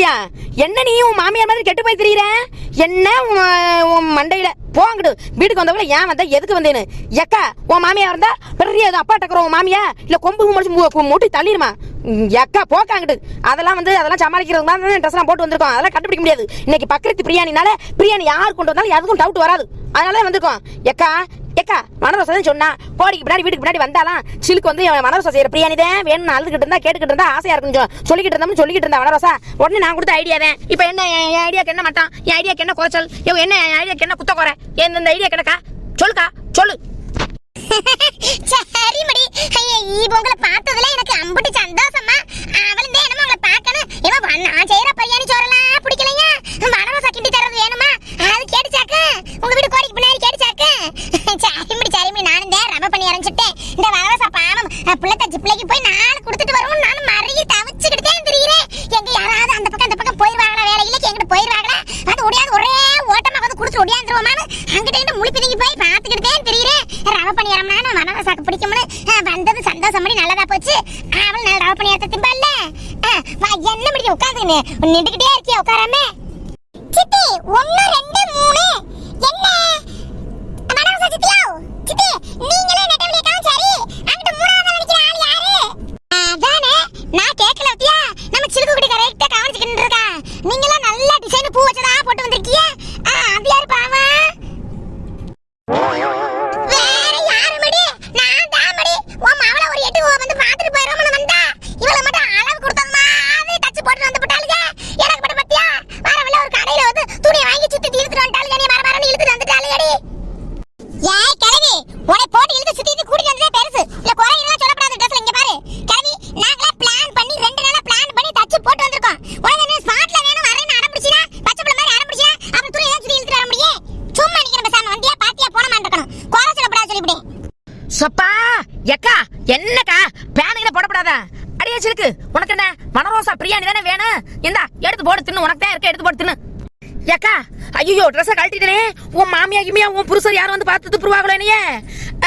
இல்லையா? என்ன நீ உன் மாமியார் மாதிரி கெட்டு போய் திரியிற? என்ன உன் மண்டையில போங்கிட்டு வீட்டுக்கு வந்தவங்கள ஏன் வந்த எதுக்கு வந்தேன்னு எக்கா உன் மாமியா இருந்தா பெரிய அப்பா டக்குறோம் உன் மாமியா இல்ல கொம்பு முடிச்சு மூட்டி தள்ளிடுமா எக்கா போக்காங்கிட்டு அதெல்லாம் சமாளிக்கிறது மாதிரி ட்ரெஸ் எல்லாம் போட்டு வந்திருக்கோம். அதெல்லாம் கண்டுபிடிக்க முடியாது. இன்னைக்கு பக்கத்து பிரியாணினால பிரியாணி யார் கொண்டு வந்தாலும் எதுக்கும் டவுட் வராது. அதனால வந்திருக்கோம். எக்கா மனரோசா சொன்னா கோடிக்கு பின்னாடி வீட்டுக்கு பின்னாடி வந்தாலாம் சிலுக்கு வந்து மனரோசா செய்யற பிரியாணி தான் வேணும்னு அழுதுகிட்டு இருந்தா கேட்டுக்கிட்டு இருந்தா ஆசையா இருக்குன்னு சொல்லிக்கிட்டு இருந்தா மனரோசா. உடனே நான் கொடுத்த ஐடியா தான். இப்ப என்ன என் ஐடியாக்கு என்ன மாட்டான், என் ஐடியாக்கு என்ன குறைச்சல், என்ன என் ஐடியாக்கு என்ன குத்த குறை, இந்த ஐடியா கிடக்கா சொல்லுக்கா சொல்லு. சரி மடி உங்களை பார்த்ததுல எனக்கு அம்புட்டு சந்தோஷமா. அவளும் என்னமா உங்களை பார்க்கணும். நான் செய்யற பிரியாணி சோறலாம் பிடிக்கலையா, மனரோசா கிண்டி தரது வேணுமா அது கேட்டுச்சாக்க உங்க வீட்டு கோடிக்கு பின்னாடி கேட்டுச்சாக்க. சரிமடி நானும் தான் ரவ பண்ணி இறஞ்சிட்டேன். இந்த மனரோசா பாவம் பிள்ளை தச்சு பிள்ளைக்கு போய் 4 கொடுத்துட்டு வருவோம். நானும் மறைய தவிச்சுக்கிட்டு தான் தெரியுறேன். எங்க யாராவது அந்த பக்கம் போயிருவாங்களா, வேலை இல்லைக்கு எங்கிட்ட போயிருவாங்களா, அது ஒடியாது ஒரே ஓட்டமா வந்து குடிச்சு ஒடியாந்துருவோமான்னு அங்கிட்ட முழி பிதுங்கி போய் பார்த்துக்கிட்டு தான் தெரியுறேன். ரவ பண்ணி இறம்னா மனரோசாக்கு பிடிக்கும்னு வந்தது சந்தோஷம் நல்லதா போச்சு. அவள் நல்ல ரவ பண்ணி இறத்த திம்பால என்ன முடியும் உட்காந்து நின்றுகிட்டே இருக்கியா உட்காராம. சித்தி 1 2 3 என்ன மனரோசா சித்தியோ சித்தி நீங்களே நெட்டவலியக்காவும் சரி அங்கிட்டு 3வது நிக்கிற ஆள் யாரு? அதானே நான் கேட்கல வித்தியா. நம்ம சிலுக்கு குடி கரெக்ட்டா கவனிச்சிட்டு இருக்கா. நீங்களா நல்ல டிசைன் பூ வச்சதா போட்டு வந்திருக்கீங்க. அது யாரு பாவா? வேற யாரு மடி? நான் தான் மடி. உன் மாவள ஒரு 8 வந்து பாத்துட்டு போறோம்னு வந்தா இவள மட்டும் அளவு கொடுத்தமா அது டச் போட்டு வந்து விட்டாளுங்க. எனக்கு பட்ட பத்தியா வரவல ஒரு கடையில வந்து துணியை வாங்கி சுத்தி இழுத்துட்டு வந்துட்டாளுங்க. நீ வரவரன்னு இழுத்துட்டு வந்துட்டாளேடி. ஏய் கிழவி உன்னை போட்டு இழுத்து சுத்தி கூட்டிட்டு வந்ததே பெருசு. இல்ல குறையெல்லாம் சொல்லப்படாத ட்ரெஸ்ல இங்க பாரு. கிழவி நாங்களே பிளான் பண்ணி 2 நாளா பிளான் பண்ணி தச்சு போட்டு வந்திருக்கோம். உனக்கு என்ன ஸ்பாட்ல வேணும் வரேன்னு அடம் பிடிச்சினா பச்சைப்பள மாதிரி அடம் பிடிச்சினா அப்புறம் துணி எல்லாம் சுத்தி இழுத்துட்டு வர முடியும். சும்மா நிக்கிற பேசாம வண்டியா பாத்தியா போன மாதிரி இருக்கணும். குறை சொல்லப்படாத சொல்லிவிடு. சப்பா எக்கா என்னக்கா பேனையில போடப்படாத. அடியே சிலுக்கு உனக்கு என்ன மனரோசா பிரியாணி தானே வேணும்? இந்தா எடுத்து போடு தின்னு. உனக்கு தான் இருக்க எடுத்து போடு தின்னு. ஏக்கா ஐயோ ட்ரெஸ்ஸை கழட்டிட்டே உன் மாமியா கிமியா உன் புருஷர் யாரும் வந்து பார்த்து துப்புருவாங்களோ என்னையே.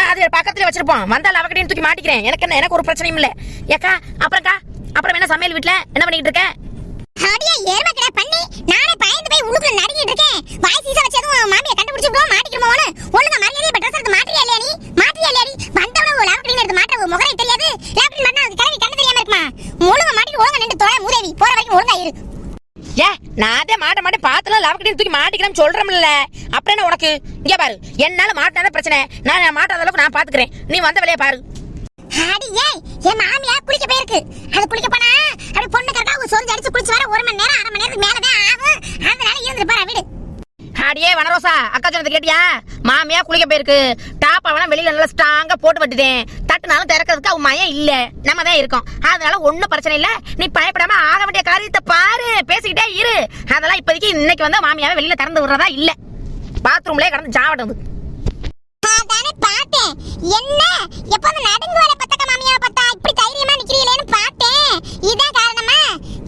அது பக்கத்துல வச்சிருப்போம். வந்தால் அவகிட்டையும் தூக்கி மாட்டிக்கிறேன். எனக்கு ஒரு பிரச்சனையும் இல்லை. ஏக்கா அப்புறம் என்ன சமையல் வீட்டுல என்ன பண்ணிட்டு இருக்க? அடியே ஏர்மக்கட பண்ணி நானே பயந்து போய் உள்ளுக்குள்ள நடிக்கிட்டு இருக்கேன். வாய் சீச வச்சதும் மாமியை கண்டுபிடிச்சிடுவோம் மாட்டிக்கிறோமோன்னு ஒழுங்கா மரியாதையை ட்ரெஸ் எடுத்து மாட்டியா இல்லையா நீ? வந்தவன லேப்டின் எடுத்து மாட்ட முகரை தெரியாது. லேப்டின் பண்ணா அது கிளவி கண்ணு தெரியாம இருக்குமா? ஒழுங்கா மாட்டிட்டு ஒழுங்கா நின்று தொலை மூதேவி போற வரைக்கும் ஒழுங்கா இரு. நானே மாட்ட பாத்துல லாவக்கட்டின்னு தூக்கி மாட்டிக்கிறேன்னு சொல்றேன்ல. அப்புறம் என்ன உனக்கு? இங்க பாரு என்னால மாட்டாத பிரச்சனை. நான் மாட்டாத அளவுக்கு நான் பாத்துக்கிறேன். நீ வந்த வேலையை பாரு. அடியே என் மாமியா குளிக்க போயிருக்கு. அது குளிக்க போனா அப்படி பொண்ணு கரெக்டா சொரிஞ்சு அடிச்சு குளிச்சு வர 1 மணி நேரம் 1/2 மணி நேரத்துக்கு மேலதான் ஆகும். அதனால இருந்து பாரு வீடு. அடியே வனரோசா அக்கா சொன்னது கேட்டியா? மாமியா குளிக்க போயிருக்கு. டாப் அவனா வெளியில நல்லா ஸ்ட்ராங்கா போட்டு விட்டுட்டேன். தட்டுனாலும் திறக்கிறதுக்கு அவன் மயம் இல்ல. நம்ம தான் இருக்கோம். அதனால ஒன்னும் பிரச்சனை இல்ல. நீ பயப்படாம ஆக வேண்டிய காரியத்தை பாரு. பேசிக்கிட்டே இரு. அதெல்லாம் இப்போதைக்கு இன்னைக்கு வந்து மாமியாவை வெளியில திறந்து விடுறதா இல்ல. பாத்ரூம்லயே கடந்து ஜாவட்டும். அதானே பார்த்தேன். என்ன எப்ப அந்த நடுங்கு வர பத்தக்க மாமியாவை பார்த்தா இப்படி தைரியமா நிக்கிறீங்களேன்னு பார்த்தேன். இதான் காரணமா?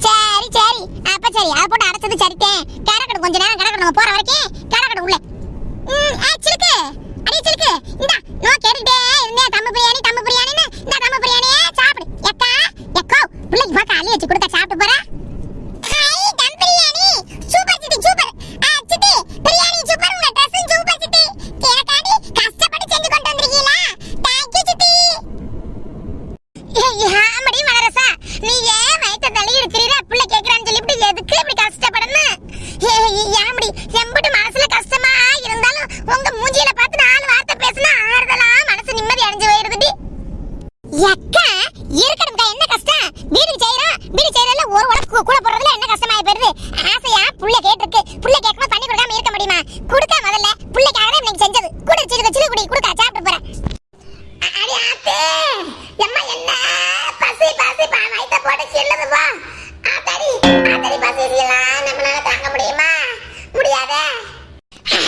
சரி அப்ப சரி அதை போட்டு அரைச்சது சரித்தேன். கடக்கடு கொஞ்ச நேரம் கடக்கடு போற வரைக்கும் கடக்கடு உள்ள. சிலுக்கு அடி சிலுக்கு இந்தா நான் கேட்டுட்டே இருந்தேன் தம்பு பிரியாணின்னு. இந்த தம்பு பிரியாணியே சாப்பிடு. எக்கா பிள்ளைக்கு பார்க்க அள்ளி வச்சு கொடுத்தா சாப்பிட்டு போற. Hi Thambu biryani super Chitti super. Chitti biryani super. உங்க ட்ரெஸ் சூப்பர் சிட்டி. கேக்காடி கஷ்டப்பட்டு செஞ்சு கொண்டு வந்திருக்கீங்களா? Thank you Chitti. ஆமடி மனரோசா நீ ஏன் வயித்தை தள்ளிட்டு திரிற? பிள்ளை கேக்குறான்னு சொல்லிட்டு எதுக்கு இப்படி கஷ்டப்படணும்? ஏமடி எம்பட்டு மனசுல கஷ்டமா இருந்தாலும் உங்க மூஞ்சியில பார்த்து 4 வார்த்தை பேசினா ஆறுதலா மனசு நிம்மதி அடைஞ்சு போயிருதுடி. எக்கா இருக்கணும்க்கா என்ன கஷ்டம்? வீடு செய்யறதுல ஒரு உடம்பு கூட போறதுல என்ன கஷ்டமாயி போயிருது? ஆசையா புள்ள கேட்டிருக்கு. புள்ள கேட்காம பண்ணி கொடுக்காம இருக்க முடியுமா? கொடுக்க முதல்ல புள்ளைக்காக தான் இன்னைக்கு செஞ்சது. கூட சிலு குடி கொடுக்கா சாப்பிட்டு போறேன். அடி ஆத்தே எம்மா என்ன பசி வயித்தை போட்டு சில்லுது வா. ஆத்தடி பசிலாம் நம்மளால தாங்க முடியுமா? முடியாதே.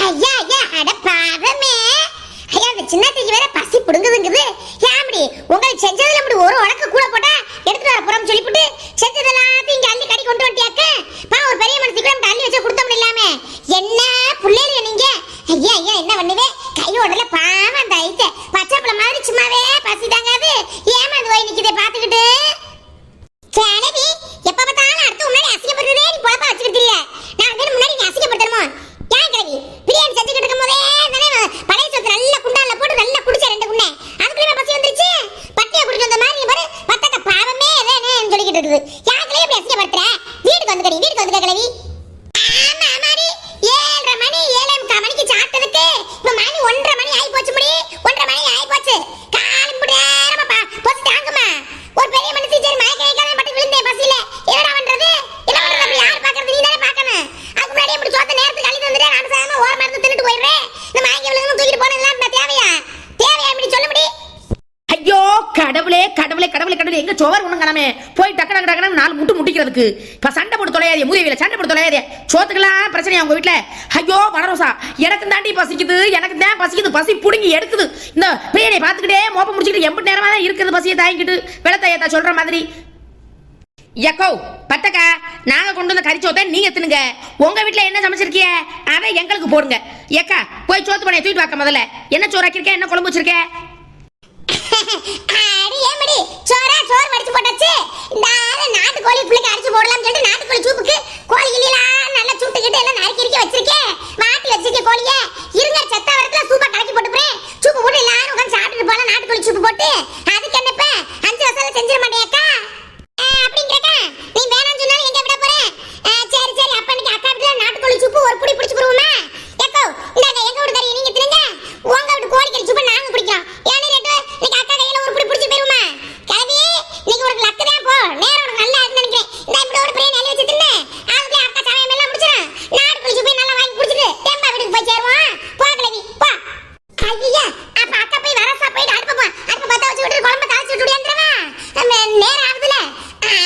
ஐயா அட பாவமே. ஐயா அந்த சின்னத்துக்கு வேற பசி புடுங்குதுங்குது. ஏமடி உங்களுக்கு செஞ்சதுல அப்படி ஒரு உலக்க கூட போட்டா எடுத்துட்டு வர போறோம்னு சொல்லிவிட்டு செஞ்சதெல்லாம் இங்க அள்ளி கடி கொண்டு வந்துட்டியாக்க. ஒரு பெரிய மனுஷனுக்கு நம்ம தள்ளி வச்சா கொடுத்த முடியலாமே. என்ன புள்ளையில நீங்க? ஐயா என்ன பண்ணுவே? கையோடல பாவம் அந்த ஐத்த பச்சைப்பழ மாதிரி சும்மாவே பசி தாங்காது. ஏமாந்து போய் நிக்குதே பாத்துக்கிட்டு. கிளவி எப்ப பார்த்தாலும் அடுத்து முன்னாடி அசிங்கப்படுறதே நீ சோறு ஒண்ணும் காணாமே போய் டக்கு டக்கு டக்குன்னு 4 முட்டு முட்டிக்கிறதுக்கு இப்ப சண்டை போட்டு தொலையாதே மூதேவியில சண்டை போட்டு தொலையாதே சோத்துக்கெல்லாம் பிரச்சனையா உங்க வீட்டுல ஐயோ வனரோசா எனக்கு தாண்டி பசிக்குது எனக்கு தான் பசிக்குது பசி புடுங்கி எடுக்குது இந்த பிரியனை பாத்துக்கிட்டே மோப்ப முடிச்சுக்கிட்டு எம்பட்டு நேரமா தான் இருக்குது பசியை தாங்கிக்கிட்டு வெள்ளத்தையத்தா சொல்ற மாதிரி எக்கோ பத்தக்கா நாங்க கொண்டு வந்த கறிச்சோத்தை நீங்க தின்னுங்க உங்க வீட்டுல என்ன சமைச்சிருக்கிய அதை எங்களுக்கு போடுங்க ஏக்கா போய் சோத்து பண்ணைய தூக்கிட்டு வாக்க முதல்ல என்ன சோறு ஆக்கிருக்க என்ன குழம்பு வச்சிருக்க அடி ஏமடி சோறு வடிச்சு போட்டாச்சு இந்த நாட்டுக்கோழி புள்ளைக்கு அடிச்சு போடலாம்னு சொல்லிட்டு நாட்டுக்கோழி சூப்புக்கு கோழி கிளிலாம் நல்லா சுட்டுக்கிட்டு எல்லாம் நறுக்கி வச்சிருக்கேன் மாட்டி வச்சிருக்கேன் கோழியை இருங்க செத்த வரத்துல சூப்பா கலக்கி போட்டு போறேன் சூப்பு போட்டு எல்லாரும் உட்காந்து சாப்பிட்டுட்டு போலாம் நாட்டுக்கோழி சூப்பு போட்டு அதுக்கு என்னப்ப 5 வருஷத்துல செஞ்சிட மாட்டேக்கா அப்படிங்கறக்கா நீ வேணாம்னு சொன்னாலும் எங்க விட போறேன் சரி சரி அப்ப இன்னைக்கு அக்கா வீட்ல நாட்டுக்கோழி சூப்பு ஒரு புடி பிடிச்சு போடுவோமா ஏக்கோ இந்தாங்க எங்க வீட்டு கறி நீங்க தின்னுங்க உங்க வீட்டு கோழி கறி சூப்பு நாங்க பிடிக்கிறோம் ஏன்னா ரெண்டு இன்னைக்கு அக்கா கையில ஒரு புடி பிடிச்சு போயிருமா கிளவி நீங்க ஒரு லக்கு தான் போ நேரம் உனக்கு நல்லா இருக்குன்னு நினைக்கிறேன் இந்த இப்படி ஒரு பிரியாணி அள்ளி வச்சு தின்னு அதுக்குள்ள அக்கா சமையல் எல்லாம் முடிச்சிடும் நாட்டுக்கோழி சூப்பு நல்லா வாங்கி குடிச்சிட்டு தேம்பா வீட்டுக்கு போய் சேருவோம் போ கிளவி போ ஐயா அப்ப அக்கா போய் வரசா போயிட்டு அடுப்பு பத்த வச்சு விட்டு குழம்பு தாளிச்சு விட்டு வந்துடுவா நேரம் ஆகுதுல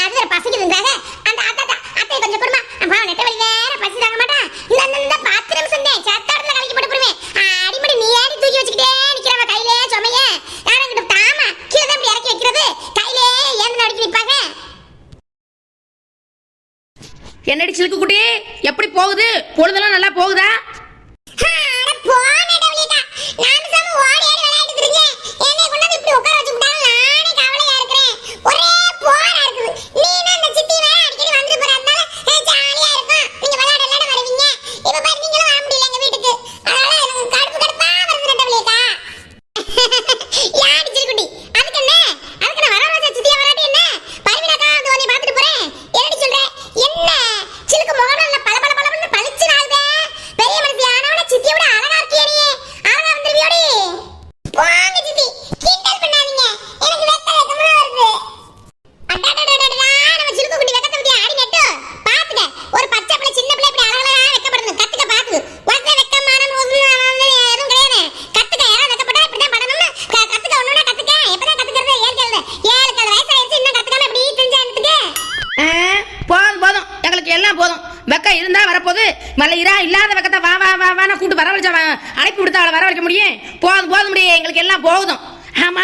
அது பசிக்குதுன்றாங்க அந்த அத்தை கொஞ்சம் கொடுமா அப்பா நெட்ட வழி வேற பசி தாங்க மாட்டா இந்த 10 நிமிஷம் தான் சத்தாடல கலக்கி போட்டு போடுவேன் அடிமடி நீ ஏறி தூக்கி வச்சுக்கிட்டே நிக்கிறவ கையிலே சுமைய யாரும் கிட்ட தாமா கீழே தான் இப்படி இறக்கி வைக்கிறது கையிலே ஏந்து நடிக்கி நிப்பாங்க என்னடி சிலுக்கு குட்டி எப்படி போகுது பொழுதெல்லாம் நல்லா போகுதா அழைப்பு விடுத்த அவளை வர வைக்க முடியும் போதும் முடியும் எங்களுக்கு எல்லாம் போகுதும் ஆமா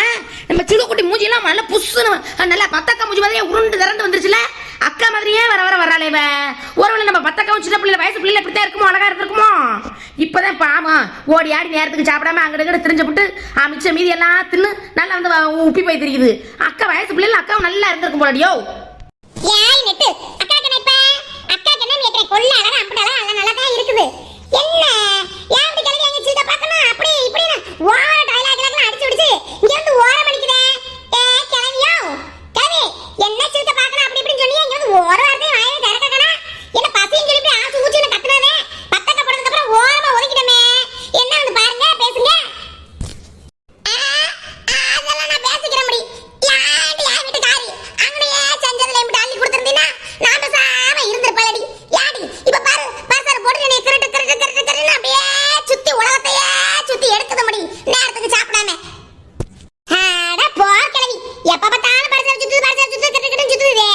நம்ம சிலுக்குட்டி மூஞ்சியெல்லாம் நல்லா புஷ்ஷுன்னு நல்லா பத்தக்கா மூஞ்சி மாதிரியே உருண்டு திறந்து வந்துருச்சுல அக்கா மாதிரியே வராளே ஒருவேளை நம்ம பத்தக்காவும் சின்ன பிள்ளை வயசு பிள்ளைல இப்படித்தான் இருக்குமோ அழகா இருந்திருக்குமோ இப்பதான் பாவம் ஓடி ஆடி நேரத்துக்கு சாப்பிடாம அங்கிட்ட திரிஞ்சப்பட்டு மிச்சம் மீதி எல்லாம் தின்னு நல்லா வந்து உப்பி போய் தெரியுது அக்கா வயசு பிள்ளைல அக்காவும் நல்லா இருந்திருக்கும் போலடியோ கொள்ள அழகா அம்படலாம் எல்லாம் நல்லா தான் இருக்குது என்ன யாரு கிளவி அங்க சீத பார்க்கணும் அப்படி இப்படின்னு ஓர டயலாக்லாம் அடிச்சு விடுச்சு இங்க இருந்து ஓரம் அடிக்குதே கிளவியோ கிளவி என்ன சீத பார்க்கணும் அப்படி இப்படின்னு சொன்னீங்க இங்க வந்து ஓர வார்த்தையும் வாயில திறக்கக்கனா என்ன பசின்னு சொல்லி ஆசு ஊச்சின்னு கத்துனாதே பத்தக்க போனதுக்கு அப்புறம் ஓரமா ஒதுக்கிட்டமே என்ன வந்து பாருங்க பேசுங்க அதெல்லாம் நான் பேசிக்கிற முடி யார் வீட்டு காரி அங்கனையே செஞ்சதுல இப்படி அள்ளி கொடுத்துருந்தீங்கன்னா நான் பேசாம இருந்திருப்பலடி யாடி இப்ப பாரு பாசார் போட்டு நீ கிரட்டு அப்படியே சுத்தி உலகத்தையே சுத்தி எடுக்குது முடி நேரத்துக்கு சாப்பிடாம ஆட போ கிளவி எப்ப பார்த்தாலும் பரிசல் சுத்து சுத்துதே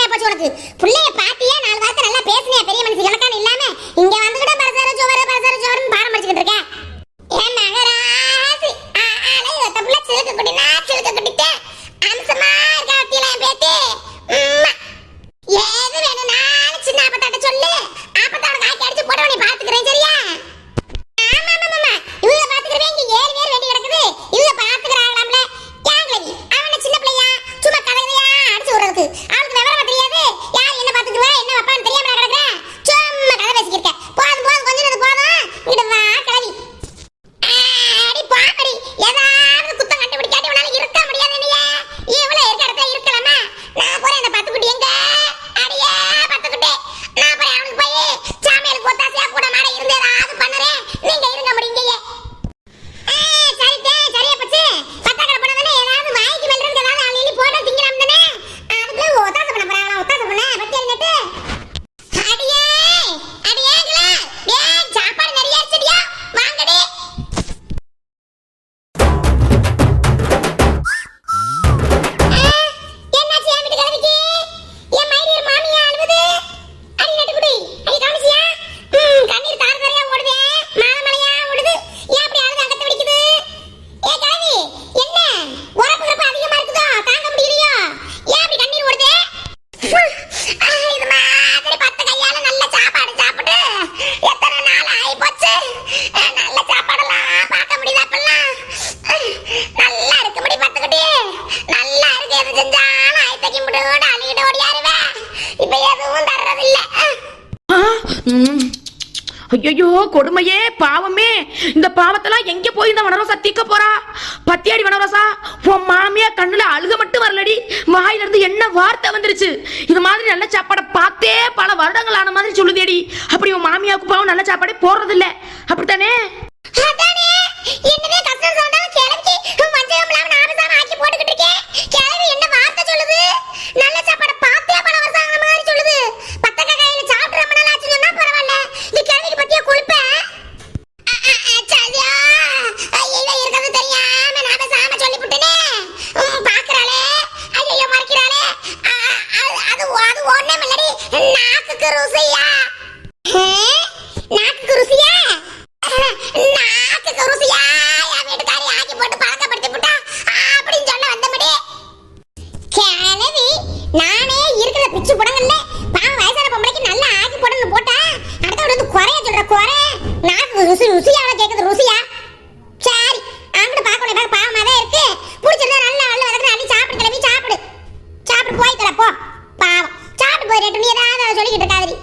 எப்ப உனக்கு புள்ளைய பாத்தியா 4 வார்த்தை நல்லா பேசுனியா பெரிய மனுஷன் எனக்கான இல்லாம இங்க வந்து கூட பரிசல் சோறுன்னு பாடம் படிச்சுக்கிட்டு இருக்கேன் ஏன் மகராசி ஆளை ஒத்த புள்ள சிலுக்கு குட்டினா சிலுக்கு குட்டிட்டு அம்சமா இருக்கா வத்தியெல்லாம் பேத்தி ஏது வேணும்னாலும் சின்ன ஆப்பத்தாட்ட சொல்லு ஆப்பத்தாட காய்க்கு அடிச்சு போட உன்னை பாத்துக்கிறேன் சரியா ஆமா இவங்க பாத்துக்கிறவே இங்க 7 பேர் வேண்டி கிடக்குது இவங்க பாத்துக்கிறாங்களாம்ல யாங்களவி அவன சின்ன பிள்ளையா சும்மா கதையா அடிச்சு விடுறதுக்கு அவனுக்கு விவரம் தெரியாது யார் என்ன பாத்துக்குவா என்ன வப்பான்னு தெரியாம கிடக்குறேன் சும்மா கதை பேசிக்கிட்ட போதும் கொஞ்ச நேரம் போதும் இங்க வா கிளவி அடி பாக்கடி ஏதாவது குத்தம் கண்டுபிடிக்காட்டி உன்னால ஐயோ கொடுமையே பாவமே, இந்த பாவத்தெல்லாம் எங்க போய் இந்த வனரோசா தீக்க போறா? பத்தியாடி வனரோசா, உன் மாமியா கண்ணுல அழுக மட்டும் வரலடி, வாயில இருந்து என்ன வார்த்தை வந்துருச்சு. இது மாதிரி நல்ல சாப்பாடை பார்த்தே பல வருடங்கள் ஆன மாதிரி சொல்லுதேடி. அப்படி உன் மாமியாவுக்கு பாவம் நல்ல சாப்பாடே போடுறது இல்ல, அப்படித்தானே? என்னவே கஷ்டம் சொன்னாலும் கிளம்பி மஞ்சள் நாமசாம ஆக்கி போட்டுக்கிட்டு இருக்கேன். கிளம்பி என்ன வார்த்தை சொல்லுது? நல்ல சாப்பாடு பார்த்தே பல வருஷம் ஆன மாதிரி சொல்லுது. பத்தக்க கையில சாப்பிட்டு ரொம்ப நாள் ஆச்சு சொன்னா பரவாயில்ல, இந்த கிளவிக்கு பத்தியா கொழுப்ப சதியா ஐயோ இருக்கிறது தெரியாம நாமசாம சொல்லிவிட்டனே. பாக்குறாளே, ஐயோ மறைக்கிறாளே, அது ஒண்ணே இல்லடி, நாக்குக்கு ருசியா. நாக்குக்கு ருசியா? நாக்குக்கு ருசியா? என் வீட்டுக்காரி ஆக்கி போட்டு பழக்கப்படுத்தி விட்டா அப்படின்னு சொல்ல வந்தபடி கிளவி நானே இருக்கிற பிச்சு புடங்கள்ல பாவம் வயசான பொம்பளைக்கு நல்லா ஆக்கி போடணும்னு போட்டா அடுத்த வந்து குறைய சொல்ற குறை. நாக்கு ருசியால கேக்குது ருசியா? சரி அங்கிட்டு பார்க்கணும், பாவமா தான் இருக்கு. பிடிச்சிருந்தா நல்லா நல்ல வதக்கு அள்ளி சாப்பிடு, கிளம்பி சாப்பிடு. சாப்பிட்டு போய் தர போ. பாவம் சாப்பிட்டு போயிட்டு நீ ஏதாவது சொல்லிக்கிட்டு இருக்காதிரி.